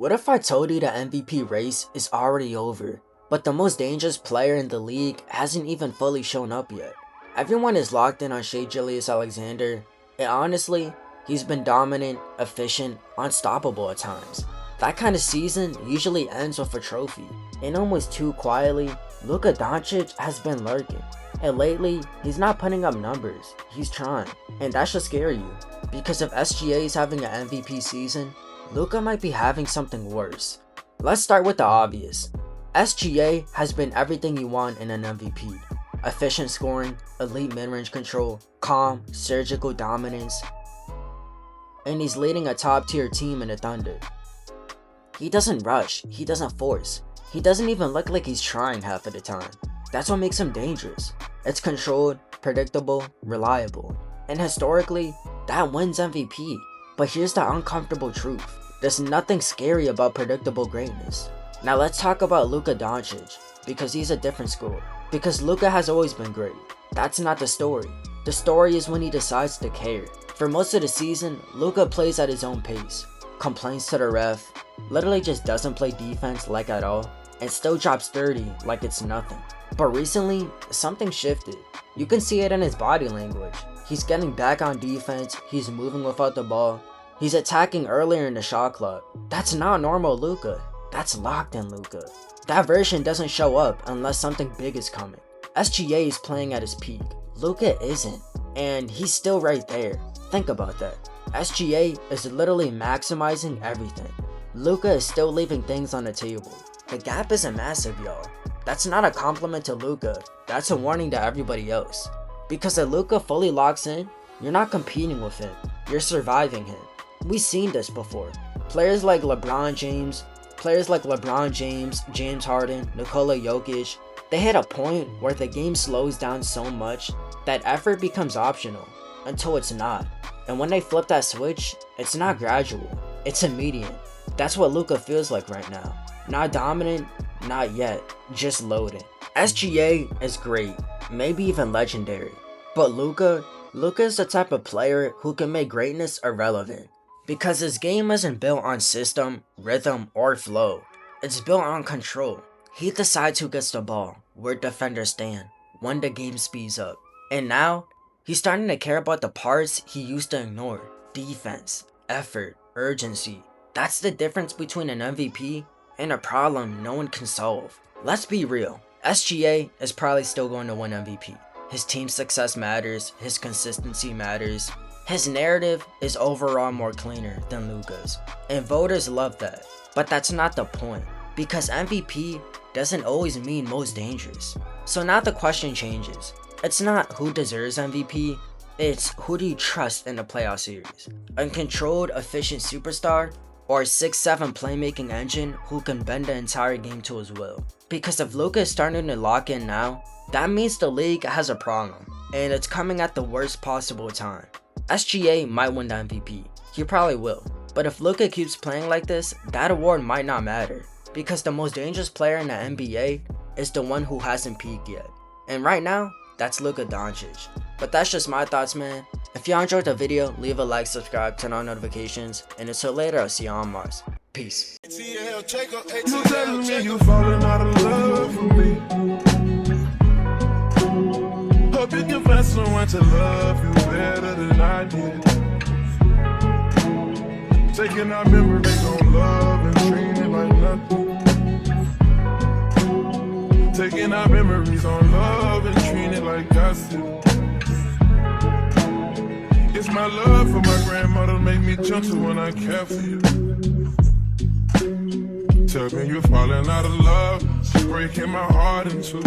What if I told you the MVP race is already over, but the most dangerous player in the league hasn't even fully shown up yet? Everyone is locked in on Shai Gilgeous-Alexander, and honestly, he's been dominant, efficient, unstoppable at times. That kind of season usually ends with a trophy, and almost too quietly, Luka Doncic has been lurking. And lately, he's not putting up numbers, he's trying, and that should scare you, because if SGA is having an MVP season, Luka might be having something worse. Let's start with the obvious. SGA has been everything you want in an MVP. Efficient scoring, elite mid-range control, calm, surgical dominance, and he's leading a top-tier team in the Thunder. He doesn't rush, he doesn't force, he doesn't even look like he's trying half of the time. That's what makes him dangerous. It's controlled, predictable, reliable, and historically, that wins MVP. But here's the uncomfortable truth. There's nothing scary about predictable greatness. Now let's talk about Luka Doncic, because he's a different school. Because Luka has always been great. That's not the story. The story is when he decides to care. For most of the season, Luka plays at his own pace, complains to the ref, literally just doesn't play defense like at all, and still drops 30 like it's nothing. But recently, something shifted. You can see it in his body language. He's getting back on defense, he's moving without the ball, he's attacking earlier in the shot clock. That's not normal Luka. That's locked in Luka. That version doesn't show up unless something big is coming. SGA is playing at his peak. Luka isn't. And he's still right there. Think about that. SGA is literally maximizing everything. Luka is still leaving things on the table. The gap isn't massive, y'all. That's not a compliment to Luka. That's a warning to everybody else. Because if Luka fully locks in, you're not competing with him. You're surviving him. We've seen this before. Players like LeBron James, James Harden, Nikola Jokic, they hit a point where the game slows down so much that effort becomes optional until it's not. And when they flip that switch, it's not gradual, it's immediate. That's what Luka feels like right now. Not dominant, not yet, just loaded. SGA is great, maybe even legendary. But Luka is the type of player who can make greatness irrelevant. Because his game isn't built on system, rhythm, or flow. It's built on control. He decides who gets the ball, where defenders stand, when the game speeds up. And now, he's starting to care about the parts he used to ignore. Defense, effort, urgency. That's the difference between an MVP and a problem no one can solve. Let's be real. SGA is probably still going to win MVP. His team's success matters, his consistency matters. His narrative is overall more cleaner than Luka's, and voters love that. But that's not the point, because MVP doesn't always mean most dangerous. So now the question changes. It's not who deserves MVP, it's who do you trust in the playoff series? A controlled, efficient superstar, or a 6'7" playmaking engine who can bend the entire game to his will? Because if Luka is starting to lock in now, that means the league has a problem, and it's coming at the worst possible time. SGA might win the MVP, he probably will, but if Luka keeps playing like this, that award might not matter, because the most dangerous player in the NBA is the one who hasn't peaked yet, and right now, that's Luka Doncic. But that's just my thoughts, man. If y'all enjoyed the video, leave a like, subscribe, turn on notifications, and until later, I'll see y'all on Mars. Peace. You telling me you falling out of love with me. Hope you can find someone to love you better than I did. Taking our memories on love and treating it like nothing. Taking our memories on love and treating it like gossip. It's my love for my grandmother make me gentle when I care for you. Tell me you're falling out of love, she's breaking my heart in two.